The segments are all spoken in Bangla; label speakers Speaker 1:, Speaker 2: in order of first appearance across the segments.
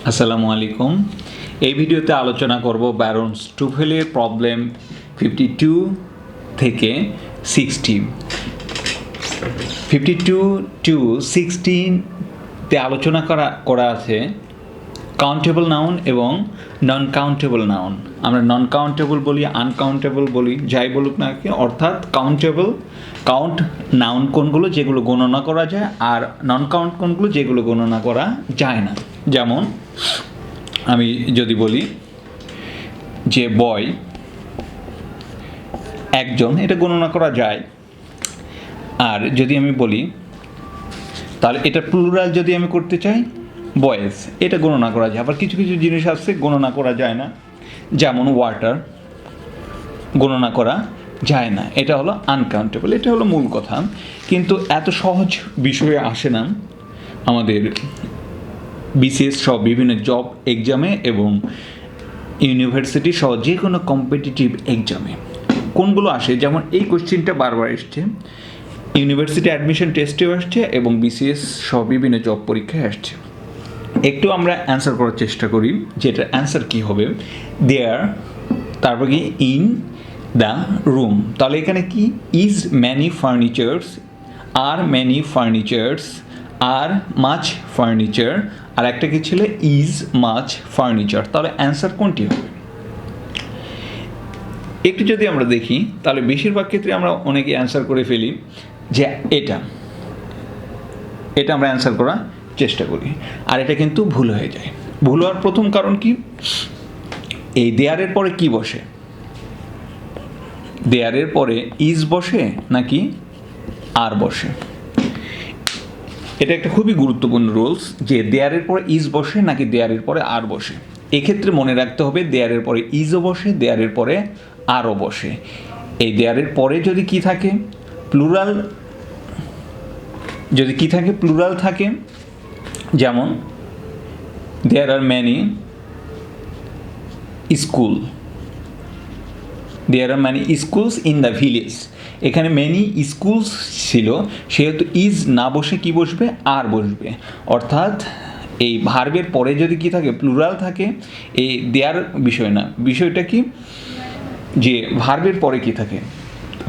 Speaker 1: আসসালামু আলাইকুম। এই ভিডিওতে আলোচনা করব ব্যারন্স টুফেলের প্রবলেম 52 থেকে 60। 52 টু 16তে আলোচনা করা আছে কাউন্টেবল নাউন এবং নন কাউন্টেবল নাউন। আমরা নন কাউন্টেবল বলি, আনকাউন্টেবল বলি, যাই বলুক না কি, অর্থাৎ কাউন্ট নাউন কোনগুলো যেগুলো গণনা করা যায়, আর নন কাউন্ট কোনগুলো যেগুলো গণনা করা যায় না। যেমন আমি যদি বলি যে বয় একজন, এটা গণনা করা যায়। আর যদি আমি বলি তাহলে এটা প্লুরাল যদি আমি করতে চাই বয়েজ, এটা গণনা করা যায়। আবার কিছু কিছু জিনিস আছে গণনা করা যায় না, যেমন ওয়াটার গণনা করা যায় না, এটা হলো আনকাউন্টেবল। এটা হলো মূল কথা, কিন্তু এত সহজ বিষয়ে আসে না আমাদের বিসিএস সহ বিভিন্ন জব এক্সামে এবং ইউনিভার্সিটি সহ যে কোনো কম্পিটিটিভ এক্সামে কোনগুলো আসে। যেমন এই কোশ্চেনটা বারবার এসছে, ইউনিভার্সিটি অ্যাডমিশন টেস্টেও আসছে এবং বিসিএস সহ বিভিন্ন জব পরীক্ষায় আসছে। একটু আমরা অ্যান্সার করার চেষ্টা করি যে এটার অ্যান্সার কী হবে। দেয়ার, তারপর কি ইন দ্য রুম, তাহলে এখানে কি ইজ ম্যানি ফার্নিচার্স, আর ম্যানি ফার্নিচার্স, আর মাচ ফার্নিচার, আর একটা কি ছিল ইজ মাচ ফার্নিচার। তাহলে অ্যান্সার কোনটি হবে? একটু যদি আমরা দেখি তাহলে বেশিরভাগ ক্ষেত্রে আমরা অনেকে অ্যান্সার করে ফেলি যে এটা আমরা অ্যান্সার করার চেষ্টা করি, আর এটা কিন্তু ভুল হয়ে যায়। ভুল হওয়ার প্রথম কারণ কি, এই দেয়ারের পরে কি বসে? দেয়ারের পরে ইজ বসে নাকি আর বসে? এটা একটা খুবই গুরুত্বপূর্ণ রুলস যে দেয়ারের পরে ইজ বসে নাকি দেয়ারের পরে আর বসে। এক্ষেত্রে মনে রাখতে হবে দেয়ারের পরে ইজও বসে, দেয়ারের পরে আরও বসে। এই দেয়ারের পরে যদি কি থাকে প্লুরাল, যদি কি থাকে প্লুরাল থাকে, যেমন there are many school, there are many schools in the village. এখানে ম্যানি স্কুলস ছিল, সেহেতু ইজ না বসে কি বসবে? আর বসবে। অর্থাৎ এই ভার্বের পরে যদি কি থাকে প্লুরাল থাকে, এই দেয়ার বিষয় না। বিষয়টা কি যে ভার্বের পরে কি থাকে,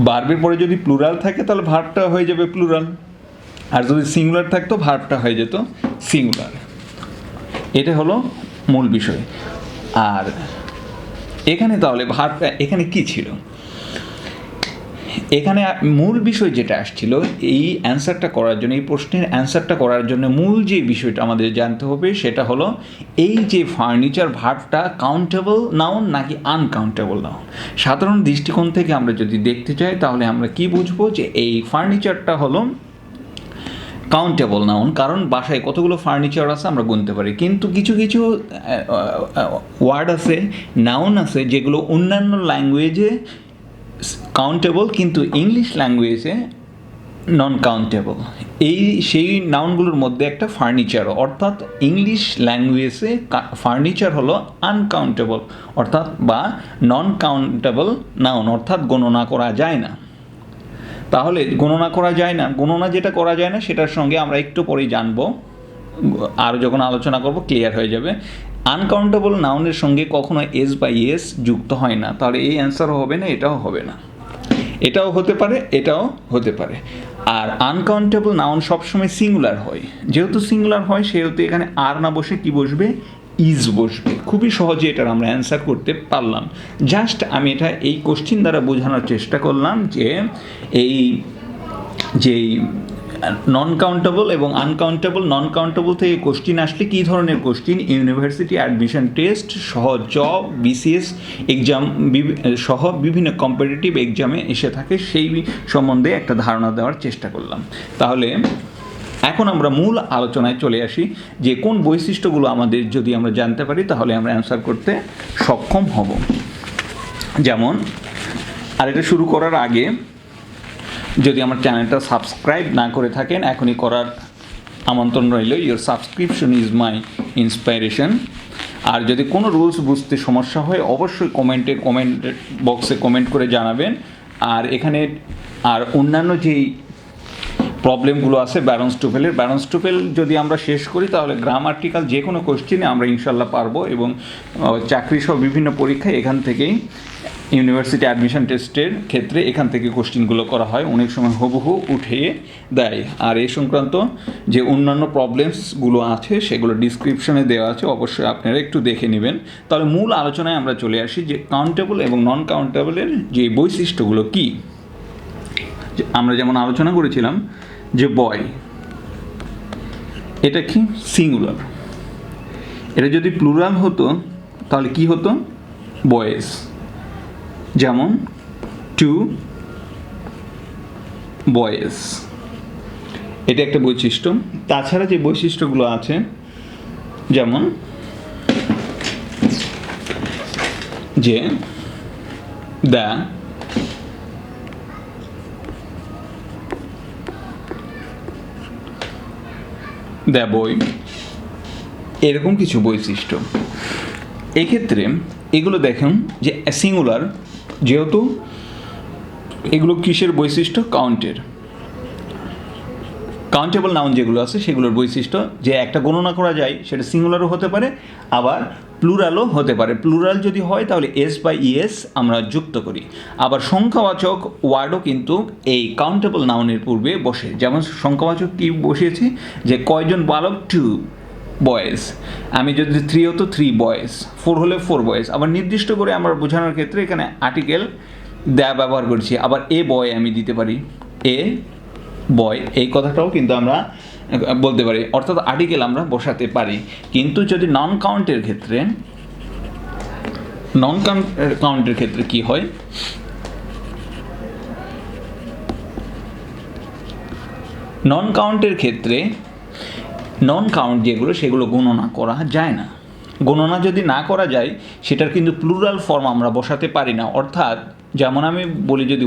Speaker 1: ভার্বের পরে যদি প্লুরাল থাকে তাহলে ভার্বটা হয়ে যাবে প্লুরাল, আর যদি সিঙ্গুলার থাকতো ভার্বটা হয়ে যেত সিঙ্গুলার। এটা হলো মূল বিষয়। আর এখানে তাহলে ভার্বটা এখানে কি ছিল? এখানে মূল বিষয় যেটা আসছিল এই অ্যান্সারটা করার জন্য, এই প্রশ্নের অ্যান্সারটা করার জন্য মূল যে বিষয়টা আমাদের জানতে হবে সেটা হলো এই যে ফার্নিচার ভার্বটা কাউন্টেবল নাউন নাকি আনকাউন্টেবল নাউন। সাধারণ দৃষ্টিকোণ থেকে আমরা যদি দেখতে চাই তাহলে আমরা কি বুঝবো যে এই ফার্নিচারটা হলো কাউন্টেবল নাউন, কারণ বাসায় কতগুলো ফার্নিচার আছে আমরা গুনতে পারি। কিন্তু কিছু কিছু ওয়ার্ড আছে, নাউন আছে যেগুলো অন্যান্য ল্যাঙ্গুয়েজে কাউন্টেবল কিন্তু ইংলিশ ল্যাঙ্গুয়েজে নন কাউন্টেবল। সেই নাউনগুলোর মধ্যে একটা ফার্নিচার, অর্থাৎ ইংলিশ ল্যাঙ্গুয়েজে ফার্নিচার হলো আনকাউন্টেবল অর্থাৎ বা নন কাউন্টেবল নাউন, অর্থাৎ গণনা করা যায় না। তাহলে গণনা করা যায় না, গণনা যেটা করা যায় না সেটার সঙ্গে আমরা একটু পরেই জানবো, আর যখন আলোচনা করব ক্লিয়ার হয়ে যাবে। আনকাউন্টেবল নাউনের সঙ্গে কখনো এস বা ইয়েস যুক্ত হয় না, তাহলে এই অ্যান্সারও হবে না, এটাও হবে না। এটাও হতে পারে, এটাও হতে পারে। আর আনকাউন্টেবল নাউন সবসময় সিঙ্গুলার হয়, যেহেতু সিঙ্গুলার হয় সেহেতু এখানে আর না বসে কি বসবে? ইজ বসবে। খুবই সহজে এটার আমরা অ্যান্সার করতে পারলাম। জাস্ট আমি এটা এই কোশ্চিন দ্বারা বোঝানোর চেষ্টা করলাম যে এই যেই নন কাউন্টেবল এবং আনকাউন্টেবল, নন কাউন্টেবল থেকে কোশ্চিন আসলে কী ধরনের কোশ্চিন ইউনিভার্সিটি অ্যাডমিশন টেস্ট সহ জব, বিসিএস এক্সাম সহ বিভিন্ন কম্পিটিটিভ এক্সামে এসে থাকে, সেই সম্বন্ধে একটা ধারণা দেওয়ার চেষ্টা করলাম। তাহলে এখন আমরা মূল আলোচনায় চলে আসি যে কোন বৈশিষ্ট্যগুলো আমাদের যদি আমরা জানতে পারি তাহলে আমরা অ্যান্সার করতে সক্ষম হব। যেমন, আর এটা শুরু করার আগে যদি আমার চ্যানেলটা সাবস্ক্রাইব না করে থাকেন এখনই করার আমন্ত্রণ রইল। Your subscription is my inspiration. আর যদি কোনো রুলস বুঝতে সমস্যা হয় অবশ্যই কমেন্ট বক্সে কমেন্ট করে জানাবেন। আর এখানে আর অন্যান্য যেই প্রবলেমগুলো আছে ব্যারনস্টুপেল যদি আমরা শেষ করি তাহলে গ্রামাটিক্যাল যে কোনো কোশ্চেনে আমরা ইনশাল্লাহ পারবো, এবং চাকরি সহ বিভিন্ন পরীক্ষায় এখান থেকেই ইউনিভার্সিটি অ্যাডমিশন টেস্টের ক্ষেত্রে এখান থেকে কোশ্চেনগুলো করা হয়, অনেক সময় হুবহু উঠিয়ে দেয়। আর এই সংক্রান্ত যে অন্যান্য প্রবলেমসগুলো আছে সেগুলো ডিসক্রিপশনে দেওয়া আছে, অবশ্যই আপনারা একটু দেখে নেবেন। তাহলে মূল আলোচনায় আমরা চলে আসি যে কাউন্টেবল এবং নন কাউন্টেবলের যে বৈশিষ্ট্যগুলো কী। আমরা যেমন আলোচনা করেছিলাম যে বয়, এটা কি সিঙ্গুলার, এটা যদি প্লুরাল হতো তাহলে কি হতো বয়েজ, যেমন 2 বয়েজ, এটা একটা বৈশিষ্ট্য। তাছাড়া যে বৈশিষ্ট্যগুলো আছে যেমন যে দ্য বই, এরকম কিছু বৈশিষ্ট্য। এক্ষেত্রে এগুলো দেখুন যে সিঙ্গুলার, যেহেতু এগুলো কিসের বৈশিষ্ট্য, কাউন্টেবল নাউন যেগুলো আছে সেগুলোর বৈশিষ্ট্য যে একটা গণনা করা যায়, সেটা সিঙ্গুলারও হতে পারে আবার প্লুরালও হতে পারে। প্লুরাল যদি হয় তাহলে এস বা ইএস আমরা যুক্ত করি। আবার সংখ্যাবাচক ওয়ার্ডও কিন্তু এই কাউন্টেবল নাউনের পূর্বে বসে, যেমন সংখ্যাবাচক কি বসিয়েছি যে কয়জন বালক 2 বয়েজ, আমি যদি 3 হতো 3 বয়েজ, 4 হলে 4 বয়েজ। আবার নির্দিষ্ট করে আমরা বোঝানোর ক্ষেত্রে এখানে আর্টিকেল ব্যবহার করছি। আবার এ বয় আমি দিতে পারি, এ বয়, এই কথাটাও কিন্তু আমরা বলতে পারি, অর্থাৎ আর্টিকেল আমরা বসাতে পারি। কিন্তু যদি নন কাউন্টের ক্ষেত্রে কি হয়, নন কাউন্ট যেগুলো সেগুলো গণনা করা যায় না। গণনা যদি না করা যায় সেটার কিন্তু প্লুরাল ফর্ম আমরা বসাতে পারি না। অর্থাৎ যেমন আমি বলি যদি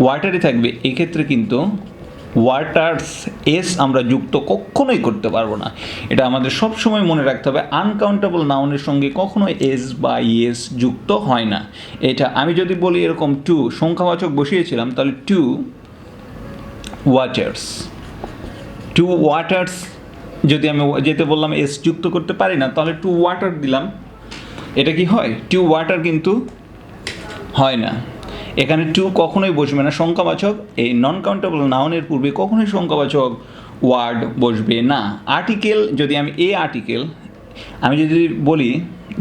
Speaker 1: ওয়াটারে থাকবে, এক্ষেত্রে কিন্তু ওয়াটার্স এস আমরা যুক্ত কখনোই করতে পারবো না। এটা আমাদের সবসময় মনে রাখতে হবে, আনকাউন্টেবল নাউনের সঙ্গে কখনো এস বা ইএস যুক্ত হয় না। এটা আমি যদি বলি এরকম 2 সংখ্যাবাচক বসিয়েছিলাম, তাহলে 2 ওয়াটার্স যদি আমি যেতে বললাম এস যুক্ত করতে পারি না, তাহলে 2 ওয়াটার দিলাম, এটা কি হয় 2 ওয়াটার কিন্তু হয় না। এখানে 2 কখনোই বসবে না সংখ্যাবাচক, এই নন কাউন্টেবল নাউনের পূর্বে কখনোই সংখ্যাবাচক ওয়ার্ড বসবে না। আর্টিকেল যদি আমি আমি যদি বলি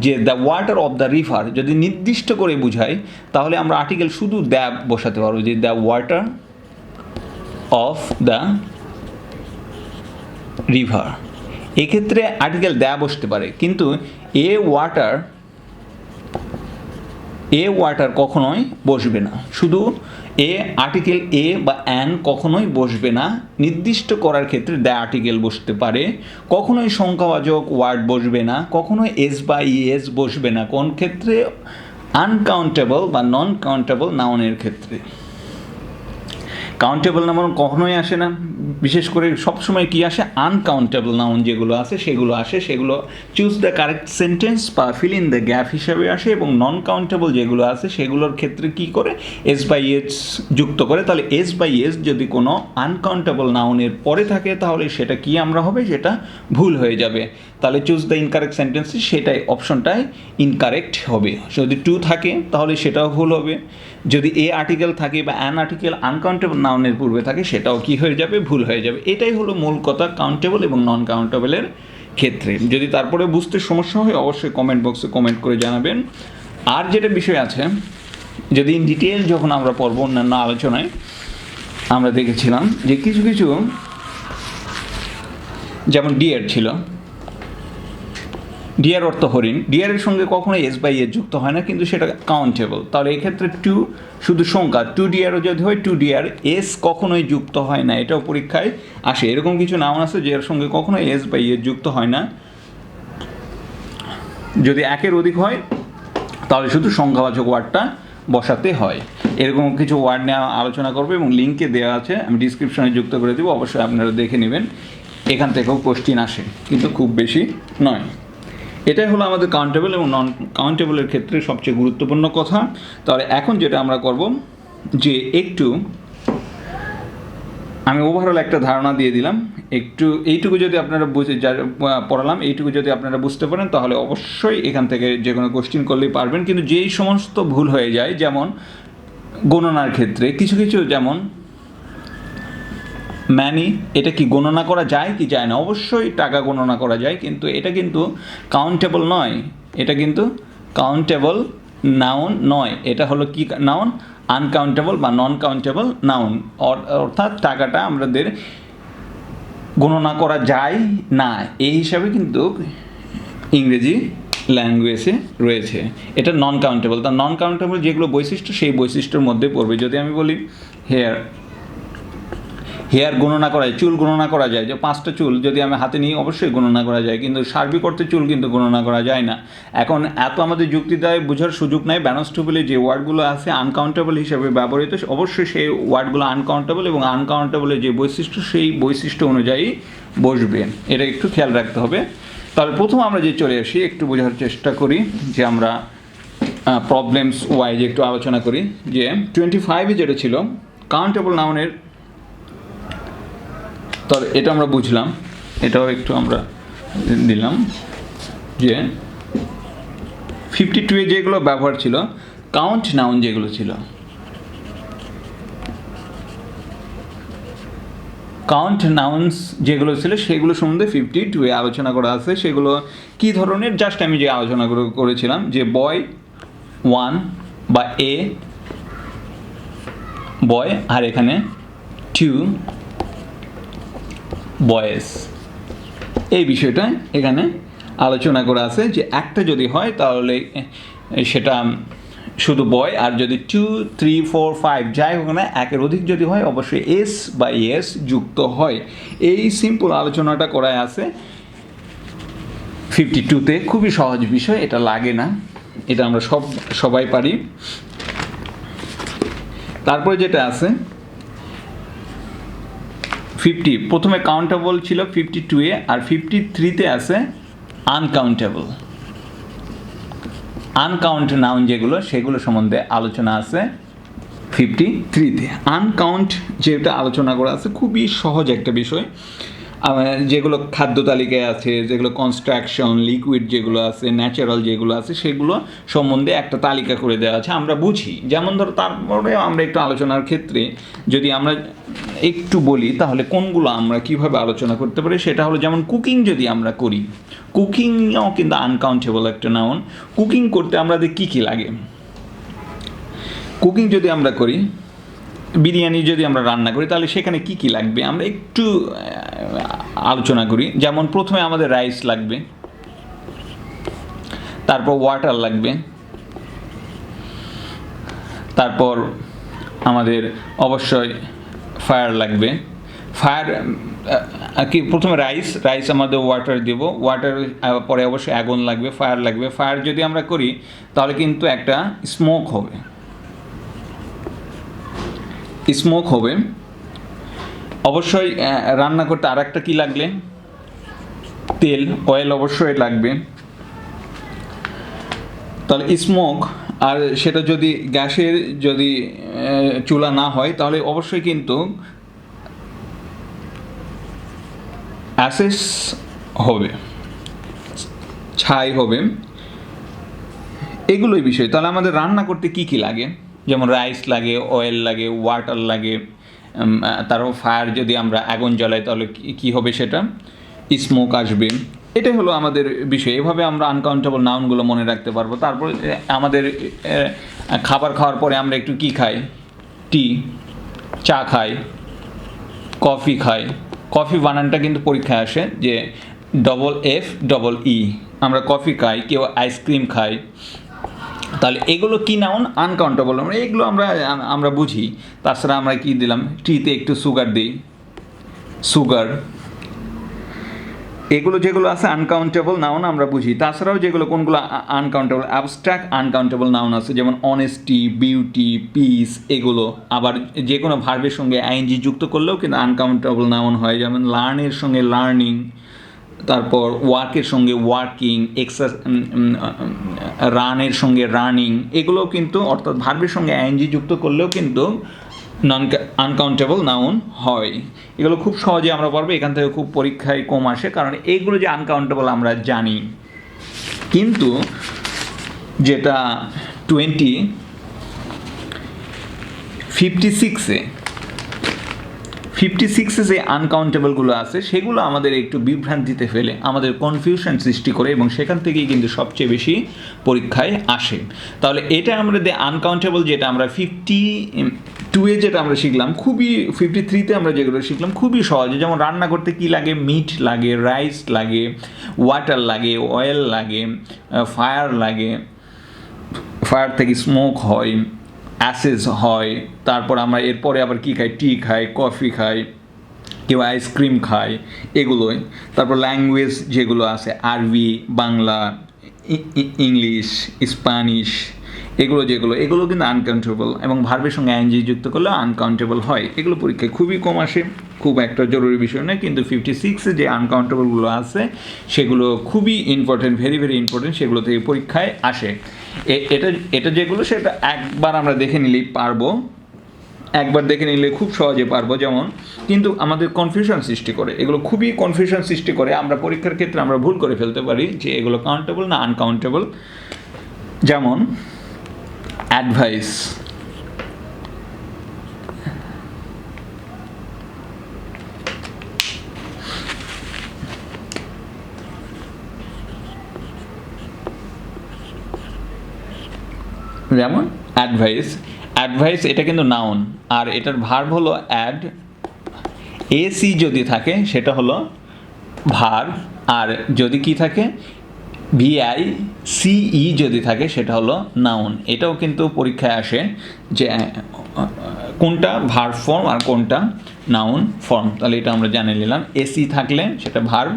Speaker 1: যে the water of the river, যদি নির্দিষ্ট করে বুঝাই তাহলে আমরা আর্টিকেল শুধু দ্য বসাতে পারবো, যে the water of the river. এক্ষেত্রে আর্টিকেল দ্য বসতে পারে, কিন্তু এ ওয়াটার কখনোই বসবে না। শুধু আর্টিকেল এ বা অ্যান কখনোই বসবে না। নির্দিষ্ট করার ক্ষেত্রে দ্য আর্টিকেল বসতে পারে, কখনোই সংখ্যাবাচক ওয়ার্ড বসবে না, কখনোই এস বা ইএস বসবে না। কোন ক্ষেত্রে? আনকাউন্টেবল বা নন কাউন্টেবল নাউনের ক্ষেত্রে। কাউন্টেবল নাউন কখনোই আসে না, বিশেষ করে সবসময় কি আসে, আনকাউন্টেবল নাউন যেগুলো আছে সেগুলো আসে, সেগুলো চুজ দ্য কারেক্ট সেন্টেন্স বা ফিল ইন দ্য গ্যাপ হিসাবে আসে। এবং নন কাউন্টেবল যেগুলো আছে সেগুলোর ক্ষেত্রে কি করে, এস বাই এস যুক্ত করে। তাহলে এস বাই এস যদি কোনো আনকাউন্টেবল নাউনের পরে থাকে তাহলে সেটা কি আমরা হবে, সেটা ভুল হয়ে যাবে। তাহলে চুজ দ্য ইনকারেক্ট সেন্টেন্স, সেটাই অপশনটাই ইনকারেক্ট হবে। যদি 2 থাকে তাহলে সেটাও ভুল হবে। যদি এ আর্টিকেল থাকে বা অ্যান আর্টিকেল আনকাউন্টেবল নাউনের পূর্বে থাকে সেটাও কি হয়ে যাবে, ভুল হয়ে যাবে। এটাই হলো মূল কথা কাউন্টেবল এবং নন কাউন্টেবলের ক্ষেত্রে। যদি তারপরে বুঝতে সমস্যা হয় অবশ্যই কমেন্ট বক্সে কমেন্ট করে জানাবেন। আর যেটা বিষয় আছে, যদি ইন ডিটেল যখন আমরা পড়ব অন্যান্য আলোচনায় আমরা দেখেছিলাম যে কিছু যেমন ডিয়ার ছিল, ডিয়ার অর্থ হরিণ, ডিয়ারের সঙ্গে কখনোই এস বাই এস যুক্ত হয় না, কিন্তু সেটা কাউন্টেবল। তাহলে এক্ষেত্রে 2 শুধু সংখ্যা, 2 ডিয়ারও যদি হয় 2 ডিয়ার, এস কখনোই যুক্ত হয় না, এটাও পরীক্ষায় আসে। এরকম কিছু নাউন আছে যার সঙ্গে কখনোই এস বাই এস যুক্ত হয় না। যদি 1-এর অধিক হয় তাহলে শুধু সংখ্যাবাচক ওয়ার্ডটা বসাতে হয়। এরকম কিছু ওয়ার্ড নিয়ে আলোচনা করবে এবং লিঙ্কে দেওয়া আছে, আমি ডিসক্রিপশনে যুক্ত করে দেবো, অবশ্যই আপনারা দেখে নেবেন। এখান থেকেও কোশ্চিন আসে, কিন্তু খুব বেশি নয়। এটাই হলো আমাদের কাউন্টেবল এবং নন কাউন্টেবলের ক্ষেত্রে সবচেয়ে গুরুত্বপূর্ণ কথা। তাহলে এখন যেটা আমরা করব যে একটু আমি ওভারঅল একটা ধারণা দিয়ে দিলাম, একটু এইটুকু যদি আপনারা পড়ালাম এইটুকু যদি আপনারা বুঝতে পারেন তাহলে অবশ্যই এখান থেকে যে কোনো কোশ্চিন করলেই পারবেন। কিন্তু যেই সমস্ত ভুল হয়ে যায়, যেমন গণনার ক্ষেত্রে কিছু কিছু, যেমন ম্যানি, এটা কি গণনা করা যায় কি যায় না? অবশ্যই টাকা গণনা করা যায়, কিন্তু এটা কিন্তু কাউন্টেবল নয়, এটা কিন্তু কাউন্টেবল নাউন নয়, এটা হলো কি নাউন? আনকাউন্টেবল বা নন কাউন্টেবল নাউন। অর্থাৎ টাকাটা আমাদের গণনা করা যায় না, এই হিসাবে কিন্তু ইংরেজি ল্যাঙ্গুয়েজে রয়েছে। এটা নন কাউন্টেবল। তার নন কাউন্টেবল যেগুলো বৈশিষ্ট্য, সেই বৈশিষ্ট্যের মধ্যে পড়বে। যদি আমি বলি হেয়ার গণনা করা যায়, চুল গণনা করা যায়, যে 5টা চুল যদি আমি হাতে নিই অবশ্যই গণনা করা যায়, কিন্তু সার্বিক অর্থে চুল কিন্তু গণনা করা যায় না। এখন এত আমাদের যুক্তি দেয় বোঝার সুযোগ নাই। ব্যানস্টেবলে যে ওয়ার্ডগুলো আছে আনকাউন্টেবল হিসেবে ব্যবহৃত, অবশ্যই সেই ওয়ার্ডগুলো আনকাউন্টেবল, এবং আনকাউন্টেবলের যে বৈশিষ্ট্য সেই বৈশিষ্ট্য অনুযায়ী বসবে, এটা একটু খেয়াল রাখতে হবে। তাহলে প্রথম আমরা যে চলে আসি, একটু বোঝার চেষ্টা করি যে আমরা প্রবলেমস ওয়াইজ একটু আলোচনা করি। যে 25-এ যেটা ছিল কাউন্টেবল নাউনের, তাহলে এটা আমরা বুঝলাম, এটাও একটু আমরা দিলাম যে 52-এ যেগুলো ব্যবহার ছিল কাউন্ট নাউন, যেগুলো ছিল কাউন্ট নাউন্স যেগুলো ছিল সেগুলো সম্বন্ধে 52-এ আলোচনা করা আছে। সেগুলো কি ধরনের? জাস্ট আমি যে আলোচনা করেছিলাম যে বয় 1 বা এ বয়, আর এখানে 2 বয়েস, এই বিষয়টা এখানে আলোচনা করা আছে যে একটা যদি হয় তাহলে সেটা শুধু বয়, আর যদি 2, 3, 4, 5 যাই হোক না, একের অধিক যদি হয় অবশ্যই এস বা এস যুক্ত হয়। এই সিম্পল আলোচনাটা করায় আছে 52-তে। খুবই সহজ বিষয়, এটা লাগে না, এটা আমরা সবাই পারি। তারপরে যেটা আছে 50, প্রথমে কাউন্টেবল ছিল 52-এ, আর 53-তে আছে আনকাউন্টেবল। আনকাউন্ট নাউন যেগুলো সেগুলো সম্বন্ধে আলোচনা আছে 53-তে। আনকাউন্ট যেটা আলোচনা করা আছে খুবই সহজ একটা বিষয়, যেগুলো খাদ্য তালিকায় আছে, যেগুলো কনস্ট্রাকশন, লিকুইড যেগুলো আছে, ন্যাচারাল যেগুলো আছে, সেগুলো সম্বন্ধে একটা তালিকা করে দেওয়া আছে, আমরা বুঝি। যেমন ধরো, তারপরে আমরা একটু আলোচনার ক্ষেত্রে যদি আমরা একটু বলি তাহলে কোনগুলো আমরা কিভাবে আলোচনা করতে পারি, সেটা হলো যেমন কুকিং যদি আমরা করি, কুকিংও কিন্তু আনকাউন্টেবল একটা নাউন। কুকিং করতে আমাদের কী কী লাগে? কুকিং যদি আমরা করি, বিরিয়ানি যদি আমরা রান্না করি, তাহলে সেখানে কি কি লাগবে আমরা একটু আলোচনা করি। যেমন প্রথমে আমাদের রাইস লাগবে, তারপর ওয়াটার লাগবে, তারপর আমাদের অবশ্যই ফায়ার লাগবে। ফায়ার কি প্রথমে রাইস আমাদের ওয়াটার দেব, ওয়াটার পরে অবশ্যই আগুন লাগবে, ফায়ার লাগবে। ফায়ার যদি আমরা করি তাহলে কিন্তু একটা স্মোক হবে। অবশ্যই রান্না করতে আর একটা কী লাগবে? তেল, অয়েল অবশ্যই লাগবে। তাহলে স্মোক, আর সেটা যদি গ্যাসের যদি চুলা না হয় তাহলে অবশ্যই কিন্তু অ্যাসেস হবে, ছাই হবে, এগুলোই বিষয়। তাহলে আমাদের রান্না করতে কি কি লাগে? যেমন রাইস লাগে, অয়েল লাগে, ওয়াটার লাগে, তারপর ফায়ার যদি আমরা আগুন জ্বালাই তাহলে কি হবে? সেটা স্মোক আসবে। এটাই হলো আমাদের বিষয়। এভাবে আমরা আনকাউন্টেবল নাউনগুলো মনে রাখতে পারবো। তারপর আমাদের খাবার খাওয়ার পরে আমরা একটু কি খাই? টি, চা খাই, কফি খাই। কফি বানানটা কিন্তু পরীক্ষায় আসে যে FFE, আমরা কফি খাই, কেউ আইসক্রিম খাই। তাহলে এগুলো কি নাউন? আনকাউন্টেবল। এগুলো আমরা বুঝি। তাছাড়া আমরা কি দিলাম? টিতে একটু সুগার দিই, সুগার। এগুলো যেগুলো আছে আনকাউন্টেবল নাউন আমরা বুঝি। তাছাড়াও যেগুলো কোনগুলো আনকাউন্টেবল, অ্যাবস্ট্রাক্ট আনকাউন্টেবল নাউন আছে, যেমন অনেস্টি, বিউটি, পিস। এগুলো আবার যে কোনো ভার্বের সঙ্গে আইএনজি যুক্ত করলেও কিন্তু আনকাউন্টেবল নাউন হয়। যেমন লার্নের সঙ্গে লার্নিং, তারপর ওয়ার্কের সঙ্গে ওয়ার্কিং, রানের সঙ্গে রানিং। এগুলোও কিন্তু, অর্থাৎ ভার্বের সঙ্গে আইএনজি যুক্ত করলেও কিন্তু নন আনকাউন্টেবল নাউন হয়। এগুলো খুব সহজে আমরা পারবো, এখান থেকে খুব পরীক্ষায় কম আসে, কারণ এইগুলো যে আনকাউন্টেবল আমরা জানি। কিন্তু যেটা 56-এ যে আনকাউন্টেবলগুলো আছে সেগুলো আমাদের একটু বিভ্রান্তিতে ফেলে, আমাদের কনফিউশন সৃষ্টি করে, এবং সেখান থেকেই কিন্তু সবচেয়ে বেশি পরীক্ষায় আসে। তাহলে এটা আমরা আনকাউন্টেবল যেটা আমরা 52-এ যেটা আমরা শিখলাম, খুবই 53-তে আমরা যেগুলো শিখলাম খুবই সহজে, যেমন রান্না করতে কি লাগে, মিট লাগে, রাইস লাগে, ওয়াটার লাগে, অয়েল লাগে, ফায়ার লাগে, ফায়ার থেকে স্মোক হয়, অ্যাসেস হয়, তারপর আমরা এরপরে আবার কী খাই, টি খাই, কফি খাই, কেউ আইসক্রিম খায়, এগুলোই। তারপর ল্যাঙ্গুয়েজ যেগুলো আছে, আরবি, বাংলা, ইংলিশ, স্প্যানিশ, এগুলো কিন্তু আনকাউন্টেবল, এবং ভার্বের সঙ্গে আইএনজি যুক্ত করলে আনকাউন্টেবল হয়। এগুলো পরীক্ষায় খুবই কম আসে, খুব একটা জরুরি বিষয় নয়। কিন্তু 56-এ যে আনকাউন্টেবলগুলো আছে সেগুলো খুবই ইম্পর্টেন্ট, ভেরি ভেরি ইম্পর্টেন্ট, সেগুলো থেকে পরীক্ষায় আসে। এটা যেগুলো সেটা একবার আমরা দেখে নিলেই পারবো, একবার দেখে নিলে খুব সহজে পারবো। যেমন কিন্তু আমাদের কনফিউশন সৃষ্টি করে, এগুলো খুবই কনফিউশন সৃষ্টি করে, আমরা পরীক্ষার ক্ষেত্রে আমরা ভুল করে ফেলতে পারি যে এগুলো কাউন্টেবল না আনকাউন্টেবল। যেমন অ্যাডভাইস, যেমন অ্যাডভাইস এটা কিন্তু নাউন, আর এটার ভার্ব হলো অ্যাড, এসি যদি থাকে সেটা হলো ভার্ব, আর যদি কি থাকে VICE যদি থাকে সেটা হলো নাউন। এটাও কিন্তু পরীক্ষায় আসে যে কোনটা ভার্ব ফর্ম আর কোনটা নাউন ফর্ম। তাহলে এটা আমরা জানে নিলাম, এসি থাকলে সেটা ভার্ব,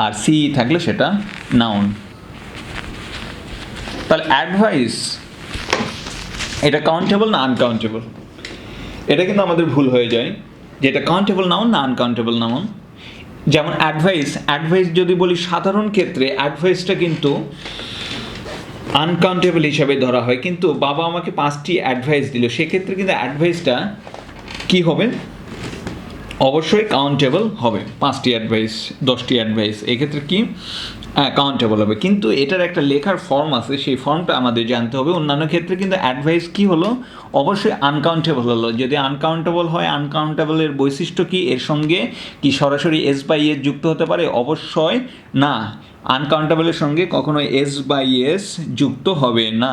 Speaker 1: আর সিই থাকলে সেটা নাউন। তাহলে অ্যাডভাইস এটা কাউন্টেবল না আনকাউন্টেবল, এটা কিন্তু আমাদের ভুল হয়ে যায় যে এটা কাউন্টেবল নাউন না আনকাউন্টেবল নাউন। যেমন অ্যাডভাইস যদি বলি সাধারণ ক্ষেত্রে অ্যাডভাইসটা কিন্তু আনকাউন্টেবল হিসাবে ধরা হয়, কিন্তু বাবা আমাকে 5টি অ্যাডভাইস দিল, সেক্ষেত্রে কিন্তু অ্যাডভাইসটা কি হবে, অবশ্যই কাউন্টেবল হবে। 5টি অ্যাডভাইস, 10টি অ্যাডভাইস, এক্ষেত্রে কি কাউন্টেবল হবে। কিন্তু এটার একটা লেখার ফর্ম আছে, সেই ফর্মটা আমাদের জানতে হবে। অন্যান্য ক্ষেত্রে কিন্তু অ্যাডভাইস কি হলো, অবশ্যই আনকাউন্টেবল হলো। যদি আনকাউন্টেবল হয়, আনকাউন্টেবলের বৈশিষ্ট্য কি, এর সঙ্গে কি সরাসরি এস বাই এস যুক্ত হতে পারে, অবশ্যই না। আনকাউন্টেবলের সঙ্গে কখনো এস বাই এস যুক্ত হবে না।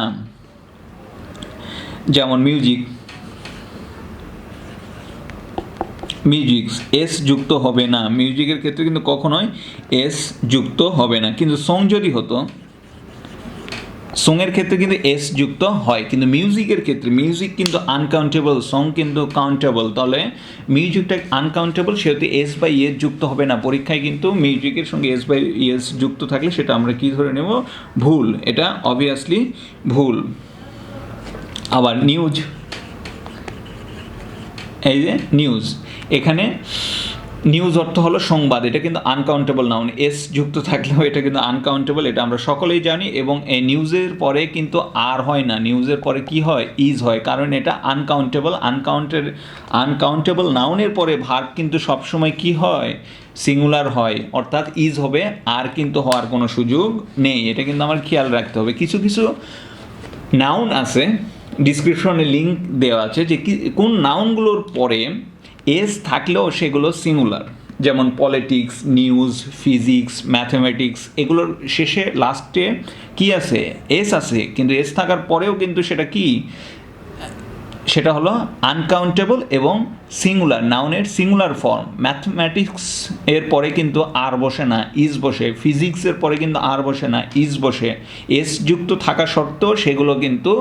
Speaker 1: যেমন মিউজিক এস যুক্ত হবে না, মিউজিকের ক্ষেত্রে কিন্তু কখনোই এস যুক্ত হবে না। কিন্তু সং যদি হতো, সঙের ক্ষেত্রে কিন্তু এস যুক্ত হয়, কিন্তু মিউজিকের ক্ষেত্রে মিউজিক কিন্তু আনকাউন্টেবল, সং কিন্তু কাউন্টেবল। তাহলে মিউজিকটা আনকাউন্টেবল, সেহেতু এস বাই এস যুক্ত হবে না। পরীক্ষায় কিন্তু মিউজিকের সঙ্গে এস বাই এস যুক্ত থাকলে সেটা আমরা কি ধরে নেব, ভুল। এটা অবভিয়াসলি ভুল। আবার নিউজ, এই যে নিউজ, এখানে নিউজ অর্থ হলো সংবাদ, এটা কিন্তু আনকাউন্টেবল নাউন, এস যুক্ত থাকলেও এটা কিন্তু আনকাউন্টেবল, এটা আমরা সকলেই জানি। এবং এই নিউজের পরে কিন্তু আর হয় না, নিউজের পরে কি হয়, ইজ হয়, কারণ এটা আনকাউন্টেবল। আনকাউন্টেবল নাউনের পরে ভার্ব কিন্তু সবসময় কি হয়, সিঙ্গুলার হয়, অর্থাৎ ইজ হবে, আর কিন্তু হওয়ার কোনো সুযোগ নেই। এটা কিন্তু আমার খেয়াল রাখতে হবে। কিছু কিছু নাউন আছে, ডিসক্রিপশনে লিঙ্ক দেওয়া আছে যে কোন নাউনগুলোর পরে এস থাকলেও সেগুলো সিঙ্গুলার। যেমন পলিটিক্স, নিউজ, ফিজিক্স, ম্যাথমেটিক্স, এগুলোর শেষে লাস্টে কি আছে, এস আছে, কিন্তু এস থাকার পরেও কিন্তু সেটা কি, সেটা হলো আনকাউন্টেবল এবং সিঙ্গুলার, নাউনের সিঙ্গুলার ফর্ম। ম্যাথমেটিক্স এর পরে কিন্তু আর বসে না, ইজ বসে। ফিজিক্সের পরে কিন্তু আর বসে না, ইজ বসে। এস যুক্ত থাকা সত্ত্বেও সেগুলো কিন্তু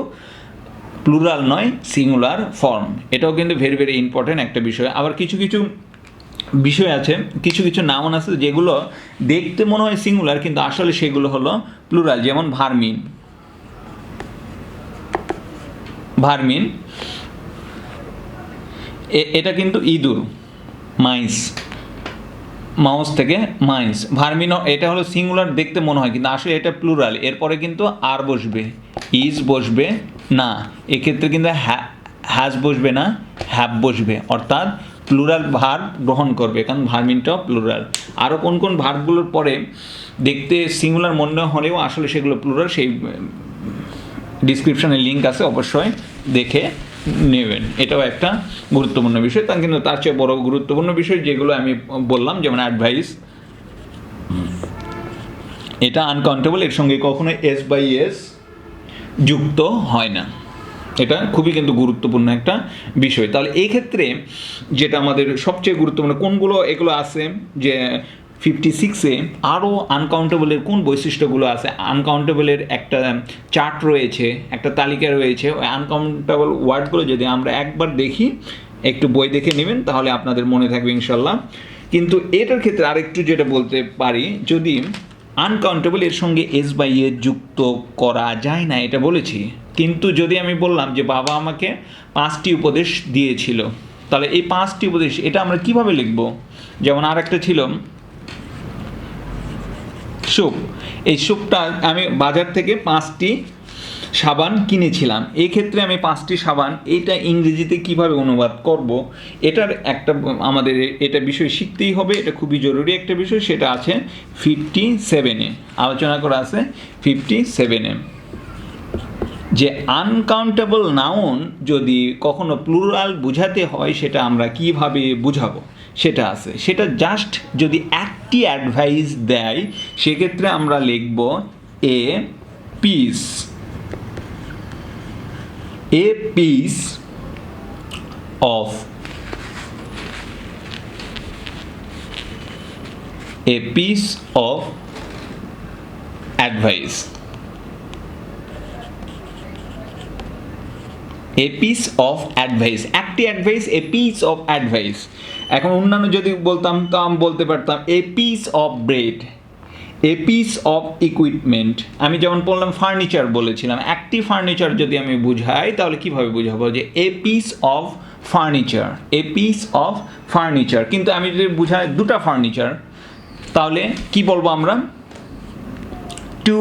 Speaker 1: প্লুরাল নয়, সিঙ্গুলার ফর্ম। এটাও কিন্তু ভেরি ভেরি ইম্পর্টেন্ট একটা বিষয়। আবার কিছু কিছু বিষয় আছে, কিছু কিছু নাউন আছে যেগুলো দেখতে মনে হয় সিঙ্গুলার, কিন্তু আসলে সেগুলো হলো প্লুরাল। যেমন ভার্মিন, এটা কিন্তু ইঁদুর, মাউস থেকে মাইন্স। ভার্মিন এটা হলো সিঙ্গুলার, দেখতে মনে হয়, কিন্তু আসলে এটা প্লুরাল। এরপরে কিন্তু আর বসবে, ইজ বসবে না, এক্ষেত্রে কিন্তু হ্যাজ বসবে না, হ্যাভ বসবে, অর্থাৎ প্লুরাল ভার্ব গ্রহণ করবে, কারণ ভার্মিনটাও প্লুরাল। আরও কোন কোন ভার্বগুলোর পরে দেখতে সিঙ্গুলার মনে হলেও আসলে সেগুলো প্লুরাল, সেই ডিসক্রিপশানে লিঙ্ক আছে, অবশ্যই দেখে নেবেন। এটাও একটা গুরুত্বপূর্ণ বিষয়। তা কিন্তু তার চেয়ে বড় গুরুত্বপূর্ণ বিষয় যেগুলো আমি বললাম, যেমন অ্যাডভাইস, এটা আনকাউন্টেবল, এর সঙ্গে কখনো এস বাই এস যুক্ত হয় না। এটা খুবই কিন্তু গুরুত্বপূর্ণ একটা বিষয়। তাহলে এই ক্ষেত্রে যেটা আমাদের সবচেয়ে গুরুত্বপূর্ণ কোনগুলো, এগুলো আছে যে 56-এ আরও আনকাউন্টেবলের কোন বৈশিষ্ট্যগুলো আছে। আনকাউন্টেবলের একটা চার্ট রয়েছে, একটা তালিকা রয়েছে। ওই আনকাউন্টেবল ওয়ার্ডগুলো যদি আমরা একবার দেখি, একটু বই দেখে নেবেন, তাহলে আপনাদের মনে থাকবে ইনশাল্লাহ। কিন্তু এটার ক্ষেত্রে আরেকটু যেটা বলতে পারি, যদি আনকাউন্টেবল এর সঙ্গে এস বাই এ যুক্ত করা যায় না, এটা বলেছি। কিন্তু যদি আমি বললাম যে বাবা আমাকে 5টি উপদেশ দিয়েছিল, তাহলে এই 5টি উপদেশ এটা আমরা কিভাবে লিখব? যেমন আর একটা ছিল সুপ, এই সুপটা আমি বাজার থেকে 5টি সাবান কিনেছিলাম। এই ক্ষেত্রে আমি 5টি সাবান, এইটা ইংরেজিতে কিভাবে অনুবাদ করব, এটার একটা আমাদের এটা বিষয় শিখতেই হবে। এটা খুবই জরুরি একটা বিষয়, সেটা আছে 57-এ আলোচনা করা আছে। 57-এ যে আনকাউন্টেবল নাউন যদি কখনো প্লুরাল বুঝাতে হয়, সেটা আমরা কিভাবে বুঝাবো সেটা আছে। সেটা জাস্ট যদি একটি অ্যাডভাইস দেয়, সেক্ষেত্রে আমরা লিখব a piece, a piece of advice, a piece of advice, একটি advice, a piece of advice। এখন অন্যান্য যদি বলতাম তো আমি বলতে পারতাম a piece of bread, A piece of equipment. আমি যেমন বললাম ফার্নিচার বলেছিলাম, একটি ফার্নিচার যদি আমি বুঝাই তাহলে কিভাবে বুঝাবো যে এ piece of furniture, A piece of furniture. কিন্তু আমি যদি বুঝাই দুটা ফার্নিচার, তাহলে কি বলবো আমরা? Two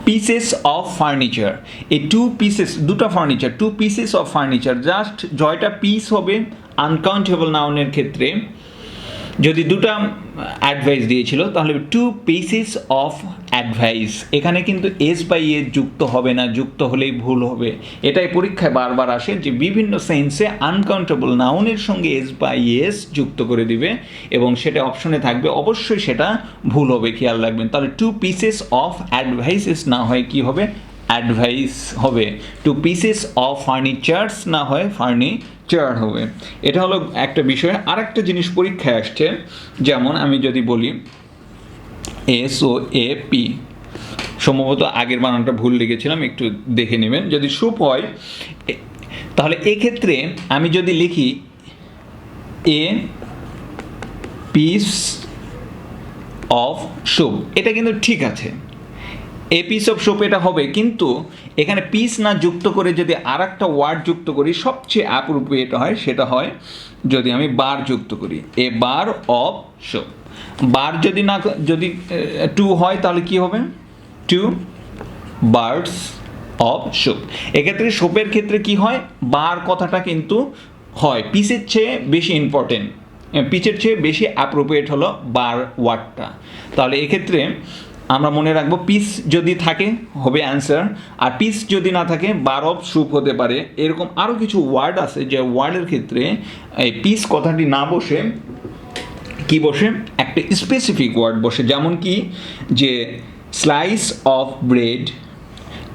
Speaker 1: pieces of furniture. এই টু পিসেস, দুটা furniture, two pieces of furniture. Just জয়টা পিস হবে আনকাউন্টেবল নাউনের ক্ষেত্রে। যদি দুটা অ্যাডভাইস দিয়েছিল তাহলে টু পিসেস অফ অ্যাডভাইস। এখানে কিন্তু এস বাই এ যুক্ত হবে না, যুক্ত হলেই ভুল হবে। এটাই পরীক্ষায় বারবার আসে যে বিভিন্ন সেন্সে আনকাউন্টেবল নাউনের সঙ্গে এস বাই এস যুক্ত করে দিবে এবং সেটা অপশনে থাকবে, অবশ্যই সেটা ভুল হবে, খেয়াল রাখবেন। তাহলে টু পিসেস অফ অ্যাডভাইসেস না হয় কি হবে? অ্যাডভাইস হবে। টু পিসেস অফ ফার্নিচার্স না হয় ফার্নিচার হবে। এটা হলো একটা বিষয়। আর একটা জিনিস পরীক্ষায় আসছে, যেমন আমি যদি বলি SOAP, সম্ভবত আগের বানানটা ভুল লিখেছিলাম, একটু দেখে নেবেন। যদি সুপ হয় তাহলে এক্ষেত্রে আমি যদি লিখি এ পিস অফ সুপ, এটা কিন্তু ঠিক আছে, এ পিস অফ সোপ এটা হবে। কিন্তু এখানে পিস না যুক্ত করে যদি আর একটা ওয়ার্ড যুক্ত করি, সবচেয়ে অ্যাপ্রোপ্রিয়েট হয়, সেটা হয় যদি আমি বার যুক্ত করি, এ বার অফ সোপ। বার যদি না, যদি টু হয় তাহলে কি হবে? Two birds of soap. এক্ষেত্রে সোপের ক্ষেত্রে কি হয়? বার কথাটা কিন্তু হয়, পিসের চেয়ে বেশি ইম্পর্টেন্ট, পিচের চেয়ে বেশি অ্যাপ্রোপ্রিয়েট হলো বার ওয়ার্ডটা। তাহলে এক্ষেত্রে আমরা মনে রাখবো পিস যদি থাকে হবে অ্যান্সার, আর পিস যদি না থাকে বার অফ সুপ হতে পারে। এরকম আরও কিছু ওয়ার্ড আছে যে ওয়ার্ডের ক্ষেত্রে এই পিস কথাটি না বসে কি বসে? একটা স্পেসিফিক ওয়ার্ড বসে। যেমন কি যে slice of bread,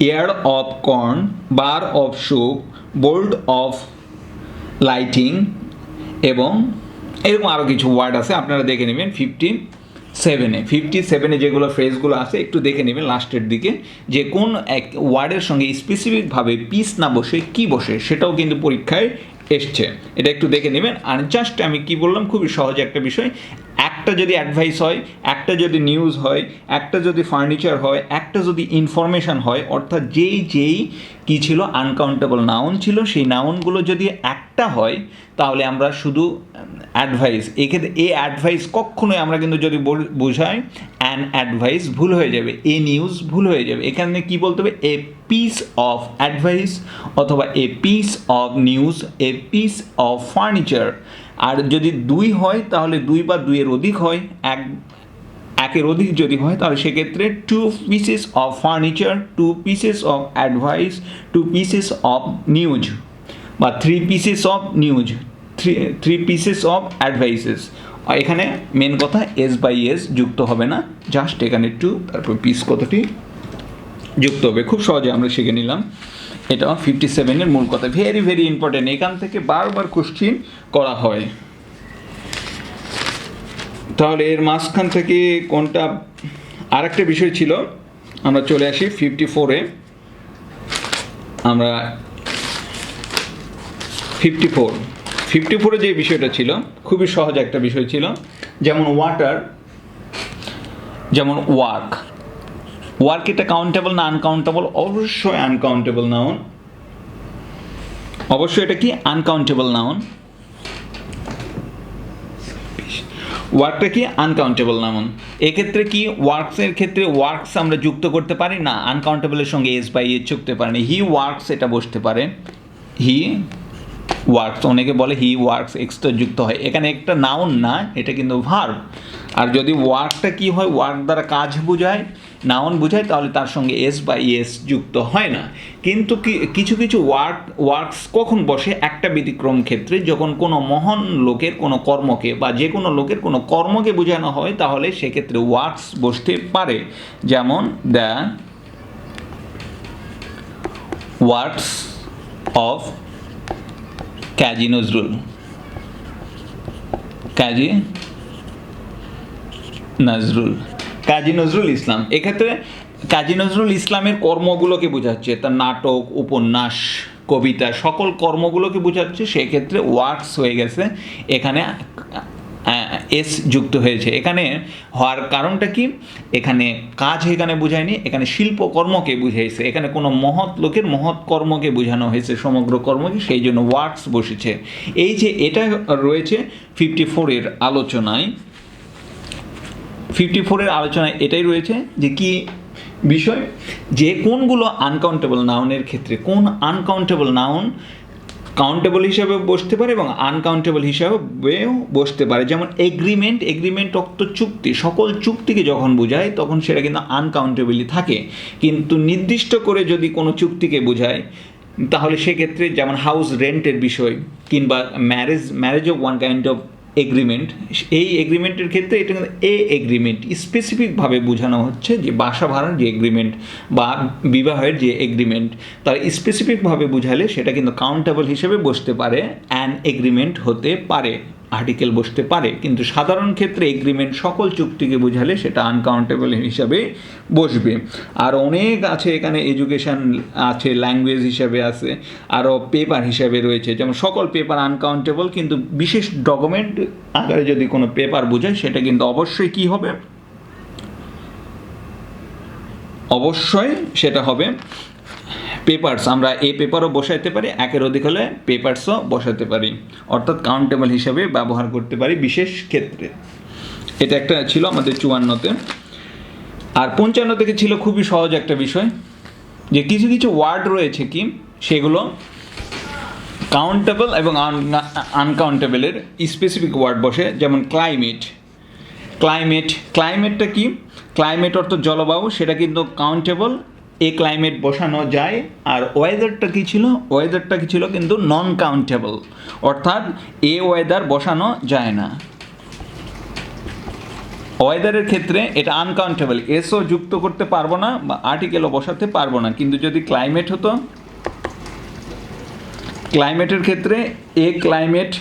Speaker 1: ear of corn, bar of soap, bolt of lighting, এবং এরকম আরও কিছু ওয়ার্ড আছে, আপনারা দেখে নেবেন 57-এ যেগুলো ফ্রেজগুলো আছে একটু দেখে নেবেন লাস্টের দিকে, যে কোন এক ওয়ার্ডের সঙ্গে স্পেসিফিকভাবে পিস না বসে কি বসে, সেটাও কিন্তু পরীক্ষায় এসছে। এটা একটু দেখে নেবেন। আর জাস্ট আমি কি বললাম, খুবই সহজ একটা বিষয়, একটা যদি অ্যাডভাইস হয়, একটা যদি নিউজ হয়, একটা যদি ফার্নিচার হয়, একটা যদি ইনফরমেশান হয়, অর্থাৎ যেই কী ছিল আনকাউন্টেবল নাউন ছিল, সেই নাউনগুলো যদি একটা হয় তাহলে আমরা শুধু অ্যাডভাইস, এক্ষেত্রে এ অ্যাডভাইস কখনোই আমরা কিন্তু যদি বোঝাই অ্যান অ্যাডভাইস ভুল হয়ে যাবে, এ নিউজ ভুল হয়ে যাবে, এখানে কি বলতে হবে এ পিস অফ অ্যাডভাইস অথবা a piece of news, a piece of furniture. আর যদি দুই হয় তাহলে দুই বা দুইয়ের অধিক হয়, একের অধিক যদি হয় তাহলে সেক্ষেত্রে two pieces of furniture, two pieces of advice, two pieces of news, বা three pieces of news, three pieces of advices. এখানে মেন কথা এস বাই এস যুক্ত হবে না, জাস্ট এখানে টু তারপর পিস কতটি যুক্ত হবে। খুব সহজে আমরা শিখে নিলাম। এটা 57-এর মূল কথা, ভেরি ভেরি ইম্পর্টেন্ট, এখান থেকে বারবার কোশ্চিন করা হয়। তাহলে এর মাঝখান থেকে কোনটা আরেকটা বিষয় ছিল, আমরা চলে আসি 54-এ। আমরা 54-এ যে বিষয়টা ছিল খুবই সহজ একটা বিষয় ছিল, যেমন ওয়াটার, যেমন ওয়ার্ক। ওয়ার্ক এটা কাউন্টেবল না আনকাউন্টেবল? অবশ্যই আনকাউন্টেবল নাউন, অবশ্যই এটা কি আনকাউন্টেবল নাউন। ওয়ার্কটা কি আনকাউন্টেবল নাউন। এক্ষেত্রে কি ওয়ার্কসের ক্ষেত্রে ওয়ার্কস আমরা যুক্ত করতে পারি না, আনকাউন্টেবলের সঙ্গে এস বাই এস যুক্ত পারি না। হি ওয়ার্কস এটা বসতে পারে, হি ওয়ার্কস, অনেকে বলে হি ওয়ার্কস এক্সটা যুক্ত হয়, এখানে একটা নাউন না, এটা কিন্তু ভার্ব। আর যদি ওয়ার্কটা কি হয়, ওয়ার্ক দ্বারা কাজ বোঝায়, নাউন বোঝায়, তাহলে তার সঙ্গে এস বা এস যুক্ত হয় না। কিন্তু কিছু কিছু ওয়ার্কস কখন বসে, একটা ব্যতিক্রম ক্ষেত্রে, যখন কোনো মহান লোকের কোনো কর্মকে বা যে কোনো লোকের কোনো কর্মকে বোঝানো হয় তাহলে সেক্ষেত্রে ওয়ার্কস বসতে পারে। যেমন the works of Kazi Nazrul, Kazi Nazrul Islam. এক্ষেত্রে কাজী নজরুল ইসলামের কর্মগুলোকে বোঝাচ্ছে, তার নাটক, উপন্যাস, কবিতা, সকল কর্মগুলোকে বোঝাচ্ছে, সেক্ষেত্রে ওয়ার্কস হয়ে গেছে, এখানে এস যুক্ত হয়েছে। এখানে হওয়ার কারণটা কি, এখানে কাজ এখানে বোঝায়নি, এখানে শিল্পকর্মকে বুঝাইছে, এখানে কোনো মহৎ লোকের মহৎ কর্মকে বোঝানো হয়েছে, সমগ্র কর্মকে, সেই জন্য ওয়ার্কস বসেছে। এই যে এটা রয়েছে 54-এর আলোচনায়, 54-এর আলোচনায় এটাই রয়েছে যে কি বিষয়, যে কোনগুলো আনকাউন্টেবল নাউনের ক্ষেত্রে কোন আনকাউন্টেবল নাউন কাউন্টেবল হিসাবে বসতে পারে এবং আনকাউন্টেবল হিসাবেও বসতে পারে। যেমন এগ্রিমেন্ট অর্থ চুক্তি, সকল চুক্তিকে যখন বোঝায় তখন সেটা কিন্তু আনকাউন্টেবলই থাকে। কিন্তু নির্দিষ্ট করে যদি কোনো চুক্তিকে বোঝায় তাহলে সেক্ষেত্রে যেমন হাউস রেন্টের বিষয় কিংবা marriage of one kind of agreement, এই এগ্রিমেন্টের ক্ষেত্রে এটা এ এগ্রিমেন্ট স্পেসিফিকভাবে বোঝানো হচ্ছে যে বাসা ভাড়ার যে এগ্রিমেন্ট বা বিবাহের যে এগ্রিমেন্ট, তার স্পেসিফিকভাবে বোঝালে সেটা কিন্তু কাউন্টেবল হিসেবে বসতে পারে, অ্যান এগ্রিমেন্ট হতে পারে, আর্টিকেল বসতে পারে। কিন্তু সাধারণ ক্ষেত্রে এগ্রিমেন্ট সকল চুক্তিকে বোঝালে সেটা আনকাউন্টেবল হিসাবে বসবে। আর অনেক আছে এখানে, এডুকেশন আছে, ল্যাঙ্গুয়েজ হিসাবে আছে, আরও পেপার হিসাবে রয়েছে, যেমন সকল পেপার আনকাউন্টেবল, কিন্তু বিশেষ ডকুমেন্ট আকারে যদি কোনো পেপার বোঝায় সেটা কিন্তু অবশ্যই কি হবে, অবশ্যই সেটা হবে পেপারস। আমরা এই পেপারও বসাইতে পারি, একের অধিক হলে পেপারসও বসাতে পারি, অর্থাৎ কাউন্টেবল হিসাবে ব্যবহার করতে পারি বিশেষ ক্ষেত্রে। এটা একটা ছিল আমাদের 54-তে। আর 55 থেকে ছিল খুবই সহজ একটা বিষয়, যে কিছু কিছু ওয়ার্ড রয়েছে কি সেগুলো কাউন্টেবল এবং আনকাউন্টেবলের স্পেসিফিক ওয়ার্ড বসে। যেমন ক্লাইমেটটা কি, ক্লাইমেট অর্থ জলবায়ু, সেটা কিন্তু কাউন্টেবল, এ ক্লাইমেট বসানো যায়। আর ওয়েদারটা কি ছিল কিন্তু নন কাউন্টেবল, অর্থাৎ এ ওয়েদার বসানো যায় না। ওয়েদারের ক্ষেত্রে এটা আনকাউন্টেবল, এসও যুক্ত করতে পারবো না বা আর্টিকেলও বসাতে পারবো না। কিন্তু যদি ক্লাইমেট হতো, ক্লাইমেটের ক্ষেত্রে এ ক্লাইমেট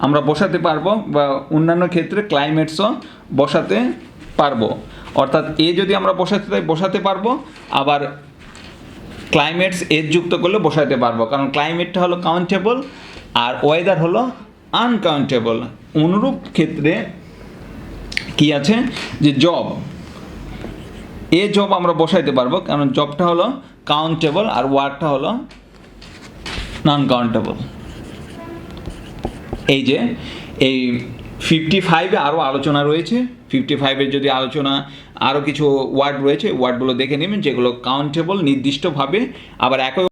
Speaker 1: আমরা বসাতে পারবো, বা অন্যান্য ক্ষেত্রে ক্লাইমেটসও বসাতে পারবো। অর্থাৎ এ যদি আমরা বসাতে পারবো, আবার ক্লাইমেটস এর যুক্ত করলে বসাতে পারবো, কারণ ক্লাইমেটটা হলো কাউন্টেবল আর ওয়েদার হলো আনকাউন্টেবল। অনুরূপ ক্ষেত্রে কি আছে যে জব, এ জব আমরা বসাইতে পারবো, কারণ জবটা হলো কাউন্টেবল আর ওয়ার্কটা হলো নন কাউন্টেবল। এই যে এই 55-এ আরও আলোচনা রয়েছে, 55-এর যদি আলোচনা আরও কিছু ওয়ার্ড রয়েছে, ওয়ার্ডগুলো দেখে নেবেন যেগুলো কাউন্টেবল নির্দিষ্টভাবে, আবার একই